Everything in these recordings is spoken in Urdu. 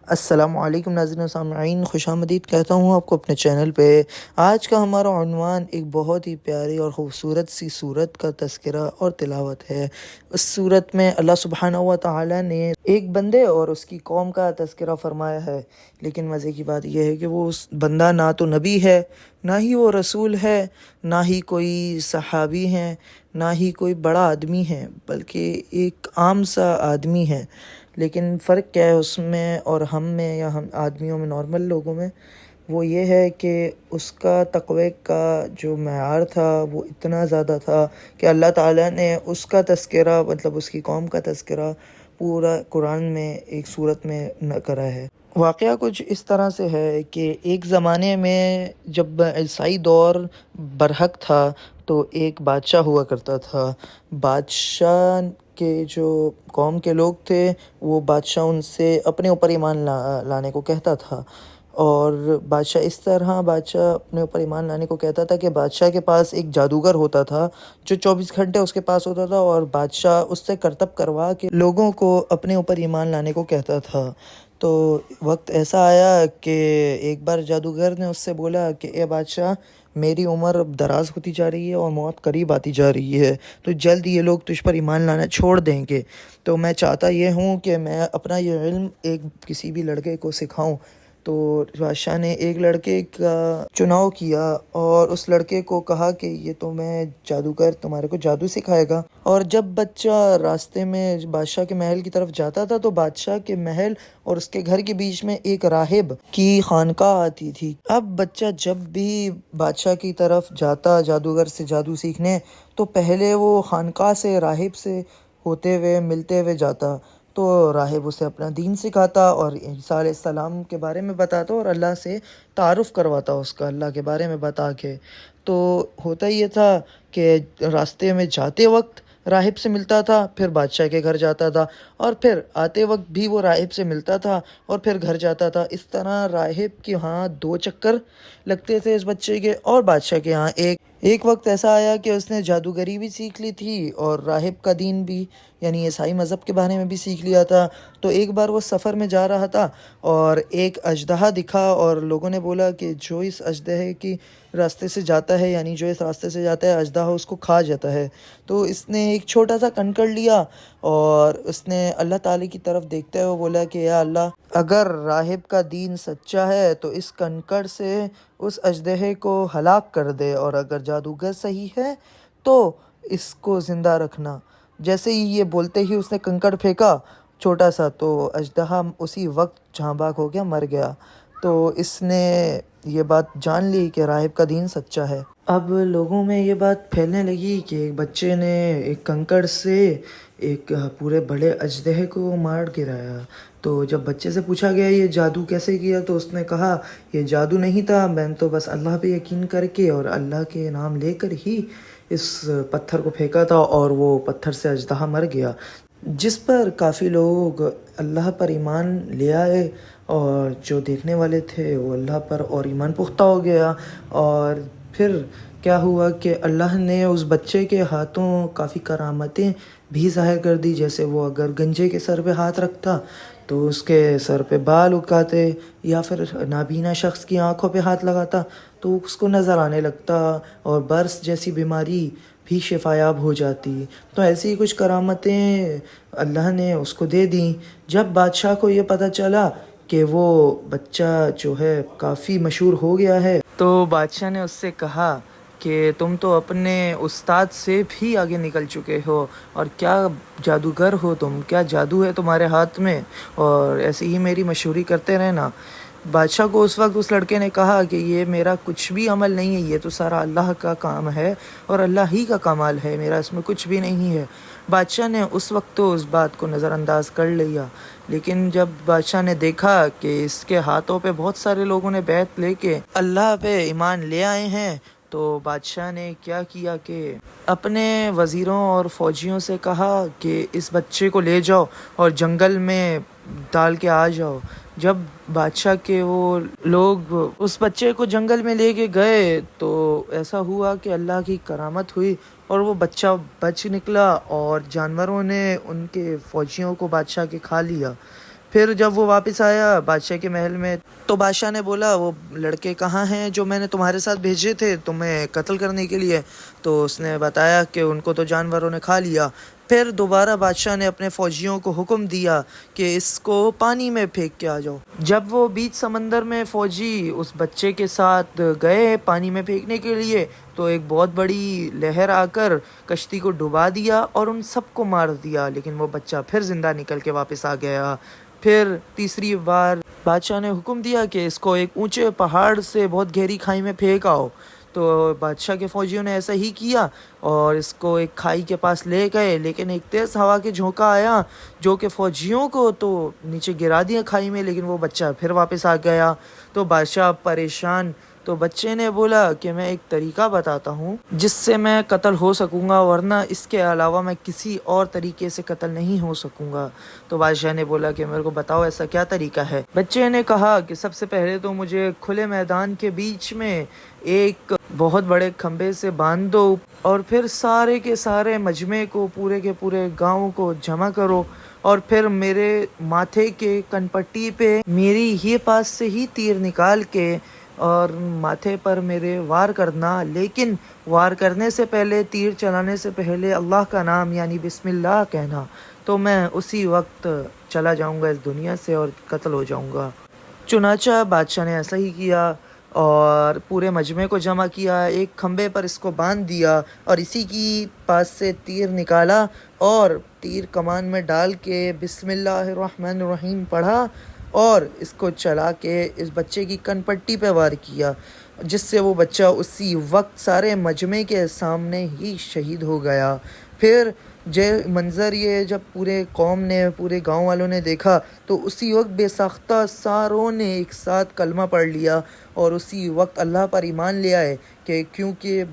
السلام علیکم ناظرین و سامعین، خوش آمدید کہتا ہوں آپ کو اپنے چینل پہ۔ آج کا ہمارا عنوان ایک بہت ہی پیاری اور خوبصورت سی صورت کا تذکرہ اور تلاوت ہے۔ اس صورت میں اللہ سبحانہ و تعالی نے ایک بندے اور اس کی قوم کا تذکرہ فرمایا ہے، لیکن مزے کی بات یہ ہے کہ وہ اس بندہ نہ تو نبی ہے، نہ ہی وہ رسول ہے، نہ ہی کوئی صحابی ہے، نہ ہی کوئی بڑا آدمی ہے، بلکہ ایک عام سا آدمی ہے۔ لیکن فرق کیا ہے اس میں اور ہم میں، یا ہم آدمیوں میں، نارمل لوگوں میں؟ وہ یہ ہے کہ اس کا تقوی کا جو معیار تھا وہ اتنا زیادہ تھا کہ اللہ تعالیٰ نے اس کا تذکرہ، مطلب اس کی قوم کا تذکرہ پورا قرآن میں ایک صورت میں نہ کرا ہے۔ واقعہ کچھ اس طرح سے ہے کہ ایک زمانے میں جب عیسائی دور برحق تھا تو ایک بادشاہ ہوا کرتا تھا۔ بادشاہ کے جو قوم کے لوگ تھے، وہ بادشاہ ان سے اپنے اوپر ایمان لانے کو کہتا تھا، اور بادشاہ اپنے اوپر ایمان لانے کو کہتا تھا کہ بادشاہ کے پاس ایک جادوگر ہوتا تھا جو 24 گھنٹے اس کے پاس ہوتا تھا، اور بادشاہ اس سے کرتب کروا کے لوگوں کو اپنے اوپر ایمان لانے کو کہتا تھا۔ تو وقت ایسا آیا کہ ایک بار جادوگر نے اس سے بولا کہ اے بادشاہ، میری عمر اب دراز ہوتی جا رہی ہے اور موت قریب آتی جا رہی ہے، تو جلد یہ لوگ تجھ پر ایمان لانا چھوڑ دیں گے، تو میں چاہتا یہ ہوں کہ میں اپنا یہ علم کسی بھی لڑکے کو سکھاؤں۔ تو بادشاہ نے ایک لڑکے کا چناؤ کیا اور اس لڑکے کو کہا کہ یہ جادوگر تمہارے کو جادو سکھائے گا۔ اور جب بچہ راستے میں بادشاہ کے محل کی طرف جاتا تھا تو بادشاہ کے محل اور اس کے گھر کے بیچ میں ایک راہب کی خانقاہ آتی تھی۔ اب بچہ جب بھی بادشاہ کی طرف جاتا جادوگر سے جادو سیکھنے، تو پہلے وہ خانقاہ سے راہب سے ہوتے ہوئے ملتے ہوئے جاتا، تو راہب اسے اپنا دین سکھاتا اور عیسیٰ علیہ السلام کے بارے میں بتاتا اور اللہ سے تعارف کرواتا اس کا، اللہ کے بارے میں بتا کے۔ تو ہوتا یہ تھا کہ راستے میں جاتے وقت راہب سے ملتا تھا، پھر بادشاہ کے گھر جاتا تھا، اور پھر آتے وقت بھی وہ راہب سے ملتا تھا اور پھر گھر جاتا تھا۔ اس طرح راہب کے ہاں 2 چکر لگتے تھے اس بچے کے، اور بادشاہ کے ہاں ایک وقت ایسا آیا کہ اس نے جادوگری بھی سیکھ لی تھی اور راہب کا دین بھی، یعنی عیسائی مذہب کے بارے میں بھی سیکھ لیا تھا۔ تو ایک بار وہ سفر میں جا رہا تھا اور ایک اژدہا دکھا، اور لوگوں نے بولا کہ جو اس اژدہے کی راستے سے جاتا ہے، یعنی جو اس راستے سے جاتا ہے، اژدہا اس کو کھا جاتا ہے۔ تو اس نے ایک چھوٹا سا کنکر لیا اور اس نے اللہ تعالیٰ کی طرف دیکھتے ہوئے بولا کہ یا اللہ، اگر راہب کا دین سچا ہے تو اس کنکر سے اس اژدہے کو ہلاک کر دے، اور اگر جادوگر صحیح ہے تو اس کو زندہ رکھنا۔ جیسے ہی یہ بولتے ہی اس نے کنکر پھینکا چھوٹا سا، تو اژدہا اسی وقت جاں بحق ہو گیا، مر گیا۔ تو اس نے یہ بات جان لی کہ راہب کا دین سچا ہے۔ اب لوگوں میں یہ بات پھیلنے لگی کہ ایک بچے نے ایک کنکر سے ایک پورے بڑے اژدہے کو مار گرایا۔ تو جب بچے سے پوچھا گیا یہ جادو کیسے کیا، تو اس نے کہا یہ جادو نہیں تھا، میں تو بس اللہ پہ یقین کر کے اور اللہ کے نام لے کر ہی اس پتھر کو پھینکا تھا، اور وہ پتھر سے اژدہا مر گیا۔ جس پر کافی لوگ اللہ پر ایمان لے آئے، اور جو دیکھنے والے تھے وہ اللہ پر اور ایمان پختہ ہو گیا۔ اور پھر کیا ہوا کہ اللہ نے اس بچے کے ہاتھوں کافی کرامتیں بھی ظاہر کر دی، جیسے وہ اگر گنجے کے سر پہ ہاتھ رکھتا تو اس کے سر پہ بال اگاتے، یا پھر نابینا شخص کی آنکھوں پہ ہاتھ لگاتا تو اس کو نظر آنے لگتا، اور برس جیسی بیماری بھی شفایاب ہو جاتی۔ تو ایسی کچھ کرامتیں اللہ نے اس کو دے دیں۔ جب بادشاہ کو یہ پتہ چلا کہ وہ بچہ جو ہے کافی مشہور ہو گیا ہے، تو بادشاہ نے اس سے کہا کہ تم تو اپنے استاد سے بھی آگے نکل چکے ہو، اور کیا جادوگر ہو تم، کیا جادو ہے تمہارے ہاتھ میں، اور ایسے ہی میری مشہوری کرتے رہنا۔ بادشاہ کو اس وقت اس لڑکے نے کہا کہ یہ میرا کچھ بھی عمل نہیں ہے، یہ تو سارا اللہ کا کام ہے اور اللہ ہی کا کمال ہے، میرا اس میں کچھ بھی نہیں ہے۔ بادشاہ نے اس وقت تو اس بات کو نظر انداز کر لیا، لیکن جب بادشاہ نے دیکھا کہ اس کے ہاتھوں پہ بہت سارے لوگوں نے بیعت لے کے اللہ پہ ایمان لے آئے ہیں، تو بادشاہ نے کیا کیا کہ اپنے وزیروں اور فوجیوں سے کہا کہ اس بچے کو لے جاؤ اور جنگل میں ڈال کے آ جاؤ۔ جب بادشاہ کے وہ لوگ اس بچے کو جنگل میں لے کے گئے تو ایسا ہوا کہ اللہ کی کرامت ہوئی اور وہ بچہ بچ نکلا، اور جانوروں نے ان کے فوجیوں کو بادشاہ کے کھا لیا۔ پھر جب وہ واپس آیا بادشاہ کے محل میں تو بادشاہ نے بولا وہ لڑکے کہاں ہیں جو میں نے تمہارے ساتھ بھیجے تھے تمہیں قتل کرنے کے لیے؟ تو اس نے بتایا کہ ان کو تو جانوروں نے کھا لیا۔ پھر دوبارہ بادشاہ نے اپنے فوجیوں کو حکم دیا کہ اس کو پانی میں پھینک کے آ جاؤ۔ جب وہ بیچ سمندر میں فوجی اس بچے کے ساتھ گئے پانی میں پھینکنے کے لیے تو ایک بہت بڑی لہر آ کر کشتی کو ڈبا دیا اور ان سب کو مار دیا، لیکن وہ بچہ پھر زندہ نکل کے واپس آ گیا۔ پھر تیسری بار بادشاہ نے حکم دیا کہ اس کو ایک اونچے پہاڑ سے بہت گہری کھائی میں پھینک آؤ۔ تو بادشاہ کے فوجیوں نے ایسا ہی کیا اور اس کو ایک کھائی کے پاس لے گئے، لیکن ایک تیز ہوا کے جھونکا آیا جو کہ فوجیوں کو تو نیچے گرا دیا کھائی میں، لیکن وہ بچہ پھر واپس آ گیا۔ تو بادشاہ پریشان، تو بچے نے بولا کہ میں ایک طریقہ بتاتا ہوں جس سے میں قتل ہو سکوں گا، ورنہ اس کے علاوہ میں کسی اور طریقے سے قتل نہیں ہو سکوں گا۔ تو بادشاہ نے بولا کہ میرے کو بتاؤ ایسا کیا طریقہ ہے؟ بچے نے کہا کہ سب سے پہلے تو مجھے کھلے میدان کے بیچ میں ایک بہت بڑے کھمبے سے باندھ دو اور پھر سارے کے سارے مجمع کو، پورے کے پورے گاؤں کو جمع کرو اور پھر میرے ماتھے کے کن پٹی پہ میری ہی پاس سے ہی تیر نکال کے اور ماتھے پر میرے وار کرنا، لیکن وار کرنے سے پہلے، تیر چلانے سے پہلے اللہ کا نام یعنی بسم اللہ کہنا، تو میں اسی وقت چلا جاؤں گا اس دنیا سے اور قتل ہو جاؤں گا۔ چنانچہ بادشاہ نے ایسا ہی کیا اور پورے مجمع کو جمع کیا، ایک کھمبے پر اس کو باندھ دیا اور اسی کی پاس سے تیر نکالا اور تیر کمان میں ڈال کے بسم اللہ الرحمن الرحیم پڑھا اور اس کو چلا کے اس بچے کی کن پٹی پہ وار کیا، جس سے وہ بچہ اسی وقت سارے مجمع کے سامنے ہی شہید ہو گیا۔ پھر منظر یہ جب پورے قوم نے، پورے گاؤں والوں نے دیکھا تو اسی وقت بے ساختہ ساروں نے ایک ساتھ کلمہ پڑھ لیا اور اسی وقت اللہ پر ایمان لے آئے، کہ کیونکہ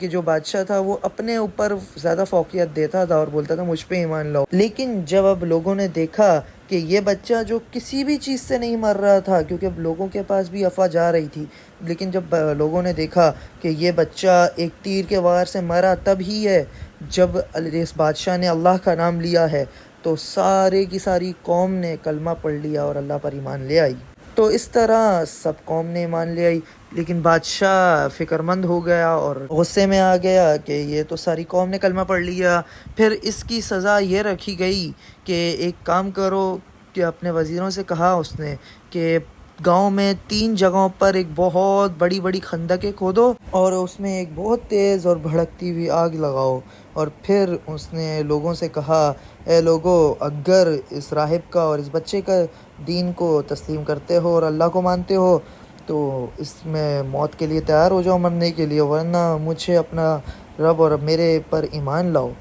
جو بادشاہ تھا وہ اپنے اوپر زیادہ فوقیت دیتا تھا اور بولتا تھا مجھ پہ ایمان لاؤ، لیکن جب اب لوگوں نے دیکھا کہ یہ بچہ جو کسی بھی چیز سے نہیں مر رہا تھا، کیونکہ اب لوگوں کے پاس بھی افواہ جا رہی تھی، لیکن جب لوگوں نے دیکھا کہ یہ بچہ ایک تیر کے وار سے مرا تب ہی ہے جب اس بادشاہ نے اللہ کا نام لیا ہے، تو سارے کی ساری قوم نے کلمہ پڑھ لیا اور اللہ پر ایمان لے آئی۔ تو اس طرح سب قوم نے ایمان لے آئی، لیکن بادشاہ فکر مند ہو گیا اور غصے میں آ گیا کہ یہ تو ساری قوم نے کلمہ پڑھ لیا۔ پھر اس کی سزا یہ رکھی گئی کہ ایک کام کرو، کہ اپنے وزیروں سے کہا اس نے کہ گاؤں میں 3 جگہوں پر ایک بہت بڑی بڑی خندقیں کھودو اور اس میں ایک بہت تیز اور بھڑکتی ہوئی آگ لگاؤ، اور پھر اس نے لوگوں سے کہا اے لوگو، اگر اس راہب کا اور اس بچے کا دین کو تسلیم کرتے ہو اور اللہ کو مانتے ہو تو اس میں موت کے لیے تیار ہو جاؤ، مرنے کے لیے، ورنہ مجھے اپنا رب اور میرے پر ایمان لاؤ،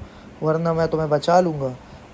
ورنہ میں تمہیں بچا لوں گا۔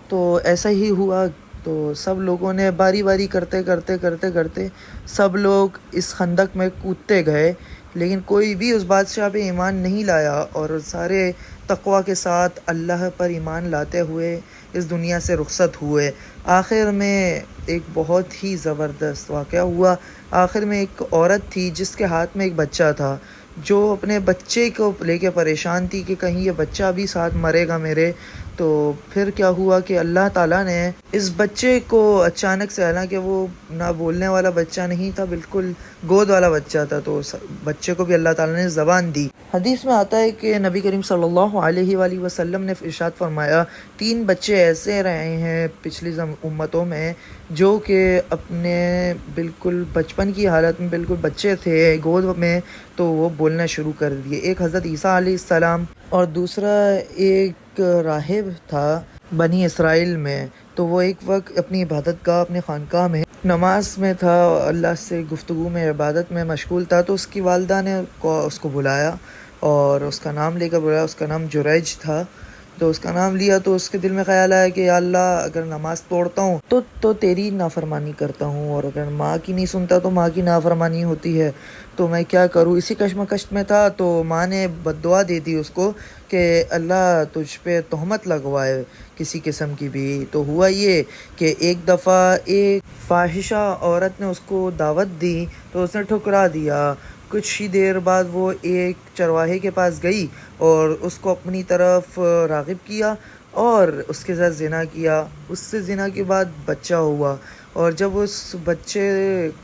تو ایسا ہی ہوا، تو سب لوگوں نے باری باری کرتے سب لوگ اس خندق میں کودتے گئے، لیکن کوئی بھی اس بادشاہ پہ ایمان نہیں لایا اور سارے تقوی کے ساتھ اللہ پر ایمان لاتے ہوئے اس دنیا سے رخصت ہوئے۔ آخر میں ایک بہت ہی زبردست واقعہ ہوا۔ آخر میں ایک عورت تھی جس کے ہاتھ میں ایک بچہ تھا، جو اپنے بچے کو لے کے پریشان تھی کہ کہیں یہ بچہ بھی ساتھ مرے گا میرے۔ تو پھر کیا ہوا کہ اللہ تعالیٰ نے اس بچے کو اچانک سے، حالانکہ وہ نہ بولنے والا بچہ نہیں تھا، بالکل گود والا بچہ تھا، تو بچے کو بھی اللہ تعالیٰ نے زبان دی۔ حدیث میں آتا ہے کہ نبی کریم صلی اللہ علیہ وآلہ وسلم نے ارشاد فرمایا 3 بچے ایسے رہے ہیں پچھلی امتوں میں جو کہ اپنے بالکل بچپن کی حالت میں بالکل بچے تھے گود میں، تو وہ بولنا شروع کر دیے۔ ایک حضرت عیسیٰ علیہ السلام اور دوسرا ایک راہب تھا بنی اسرائیل میں، تو وہ ایک وقت اپنی عبادت گاہ، اپنے خانقاہ میں نماز میں تھا، اللہ سے گفتگو میں، عبادت میں مشغول تھا، تو اس کی والدہ نے اس کو بلایا اور اس کا نام لے کر بلایا۔ اس کا نام جریج تھا، تو اس کا نام لیا تو اس کے دل میں خیال آیا کہ یا اللہ، اگر نماز توڑتا ہوں تو تیری نافرمانی کرتا ہوں، اور اگر ماں کی نہیں سنتا تو ماں کی نافرمانی ہوتی ہے، تو میں کیا کروں؟ اسی کشمکش میں تھا تو ماں نے بد دعا دے دی اس کو کہ اللہ تجھ پہ تہمت لگوائے کسی قسم کی بھی۔ تو ہوا یہ کہ ایک دفعہ ایک فاحشہ عورت نے اس کو دعوت دی تو اس نے ٹھکرا دیا۔ کچھ ہی دیر بعد وہ ایک چرواہے کے پاس گئی اور اس کو اپنی طرف راغب کیا اور اس کے ساتھ زنا کیا. اس سے زنا کے بعد بچہ ہوا، اور جب اس بچے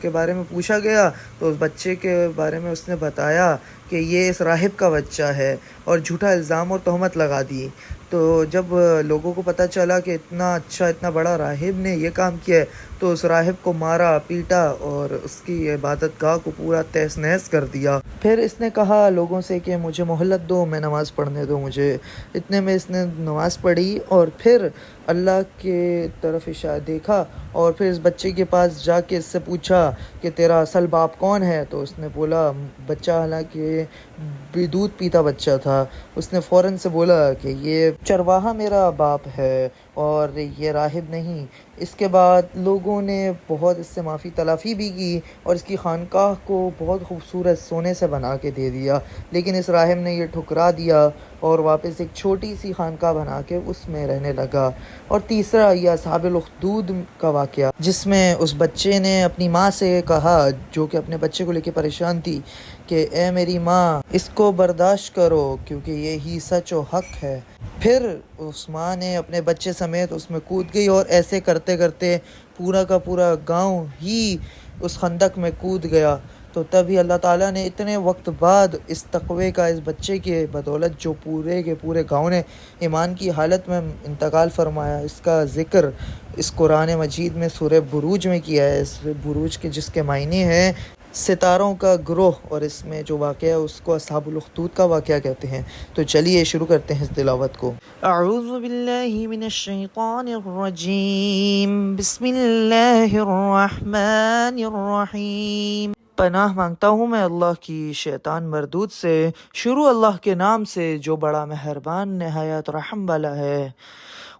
کے بارے میں پوچھا گیا تو اس بچے کے بارے میں اس نے بتایا کہ یہ اس راہب کا بچہ ہے، اور جھوٹا الزام اور تہمت لگا دی. تو جب لوگوں کو پتہ چلا کہ اتنا اچھا اتنا بڑا راہب نے یہ کام کیا ہے، تو اس راہب کو مارا پیٹا اور اس کی عبادت گاہ کو پورا تہس نہس کر دیا. پھر اس نے کہا لوگوں سے کہ مجھے مہلت دو، میں نماز پڑھنے دو مجھے. اتنے میں اس نے نماز پڑھی اور پھر اللہ کے طرف دیکھا، اور پھر اس بچے کے پاس جا کے اس سے پوچھا کہ تیرا اصل باپ کون ہے. تو اس نے بولا، بچہ حالانکہ دودھ پیتا بچہ تھا، اس نے فوراً سے بولا کہ یہ چرواہا میرا باپ ہے اور یہ راہب نہیں. اس کے بعد لوگوں نے بہت اس سے معافی تلافی بھی کی اور اس کی خانقاہ کو بہت خوبصورت سونے سے بنا کے دے دیا، لیکن اس راہب نے یہ ٹھکرا دیا اور واپس ایک چھوٹی سی خانقاہ بنا کے اس میں رہنے لگا. اور تیسرا یہ اصحاب الاخدود کا واقعہ، جس میں اس بچے نے اپنی ماں سے کہا، جو کہ اپنے بچے کو لے کے پریشان تھی، کہ اے میری ماں اس کو برداشت کرو کیونکہ یہی سچ و حق ہے. پھر اس ماں نے اپنے بچے سمیت اس میں کود گئی، اور ایسے کرتے کرتے پورا کا پورا گاؤں ہی اس خندق میں کود گیا. تو تبھی اللہ تعالیٰ نے اتنے وقت بعد اس تقوی کا اس بچے کے بدولت، جو پورے کے پورے گاؤں نے ایمان کی حالت میں انتقال فرمایا، اس کا ذکر اس قرآن مجید میں سورہ بروج میں کیا ہے. اس بروج کے جس کے معنی ہیں ستاروں کا گروہ، اور اس میں جو واقعہ ہے اس کو اصحاب الاخدود کا واقعہ کہتے ہیں. تو چلیے شروع کرتے ہیں اس تلاوت کو. اعوذ باللہ من الشیطان الرجیم، بسم اللہ الرحمن الرحیم. پناہ مانگتا ہوں میں اللہ کی شیطان مردود سے. شروع اللہ کے نام سے جو بڑا مہربان نہایت رحم والا ہے.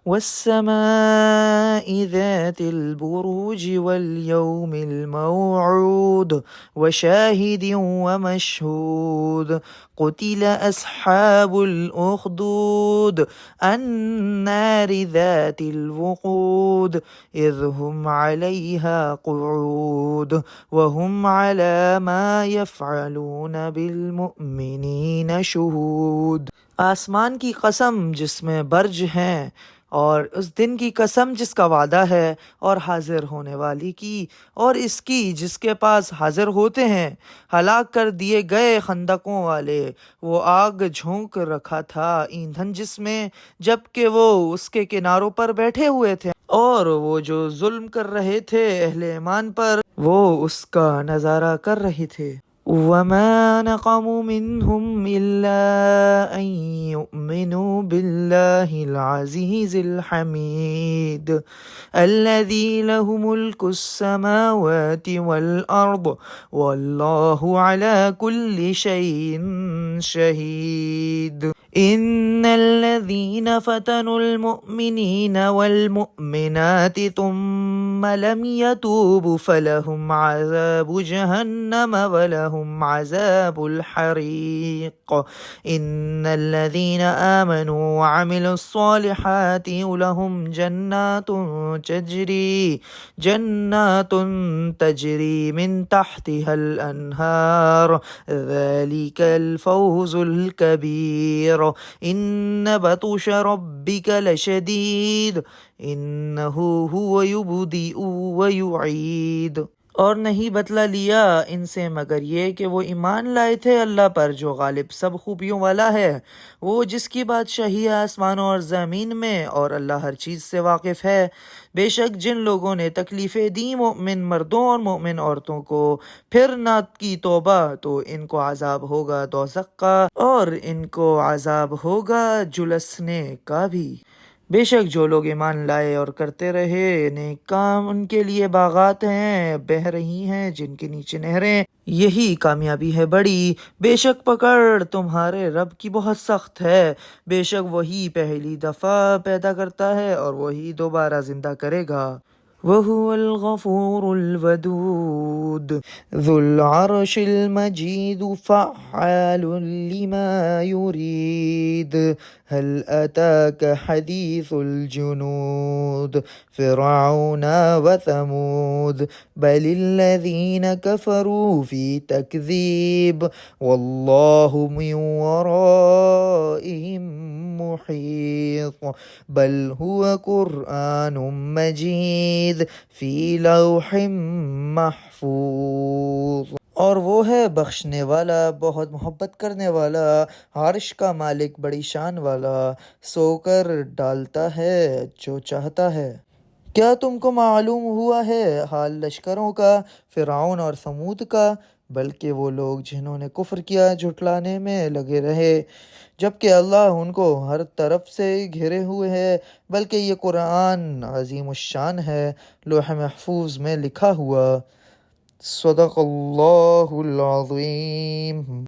والسماء ذات البروج واليوم الموعود وشاهد ومشهود. قتل أصحاب الأخدود النار ذات الوقود إذ هم عليها قعود وهم على ما يفعلون بالمؤمنين شهود. آسمان کی قسم جس میں برج ہیں، اور اس دن کی قسم جس کا وعدہ ہے، اور حاضر ہونے والی کی، اور اس کی جس کے پاس حاضر ہوتے ہیں. ہلاک کر دیے گئے خندقوں والے، وہ آگ جھونک رکھا تھا ایندھن جس میں، جب کہ وہ اس کے کناروں پر بیٹھے ہوئے تھے، اور وہ جو ظلم کر رہے تھے اہل ایمان پر، وہ اس کا نظارہ کر رہے تھے. وما نقموا منهم إلا أن يؤمنوا بالله العزيز الحميد الذي له ملك السماوات والأرض والله على كل شيء شهيد. إن الذين فتنوا المؤمنين والمؤمنات ثم لم يتوبوا فلهم عذاب جهنم ولهم عذاب الحريق. إن الذين آمنوا وعملوا الصالحات لهم جنات تجري من تحتها الأنهار ذلك الفوز الكبير. إن بطش ربك لشديد إنه هو يبدئ ويعيد. اور نہیں بدلہ لیا ان سے مگر یہ کہ وہ ایمان لائے تھے اللہ پر جو غالب سب خوبیوں والا ہے، وہ جس کی بادشاہی ہے آسمانوں اور زمین میں، اور اللہ ہر چیز سے واقف ہے. بے شک جن لوگوں نے تکلیفیں دیں مومن مردوں اور مومن عورتوں کو، پھر نہ کی توبہ، تو ان کو عذاب ہوگا دوزخ کا، اور ان کو عذاب ہوگا جلسنے کا بھی. بے شک جو لوگ ایمان لائے اور کرتے رہے نیک کام، ان کے لیے باغات ہیں بہہ رہی ہیں جن کے نیچے نہریں، یہی کامیابی ہے بڑی. بے شک پکڑ تمہارے رب کی بہت سخت ہے، بے شک وہی پہلی دفعہ پیدا کرتا ہے اور وہی دوبارہ زندہ کرے گا. وَهُوَ الْغَفُورُ الْوَدُودُ ذُو الْعَرْشِ الْمَجِيدُ فَعَّالٌ لِمَا يُرِيدُ. هل أتاك حديث الجنود فرعون وثمود بل الذين كفروا في تكذيب والله من ورائهم محيط بل هو قرآن مجيد في لوح محفوظ۔ اور وہ ہے بخشنے والا، بہت محبت کرنے والا، عرش کا مالک، بڑی شان والا، سو کر ڈالتا ہے جو چاہتا ہے۔ کیا تم کو معلوم ہوا ہے حال لشکروں کا، فرعون اور ثمود کا؟ بلکہ وہ لوگ جنہوں نے کفر کیا جھٹلانے میں لگے رہے، جبکہ اللہ ان کو ہر طرف سے گھیرے ہوئے ہے۔ بلکہ یہ قرآن عظیم الشان ہے، لوح محفوظ میں لکھا ہوا۔ صدق اللہ العظیم۔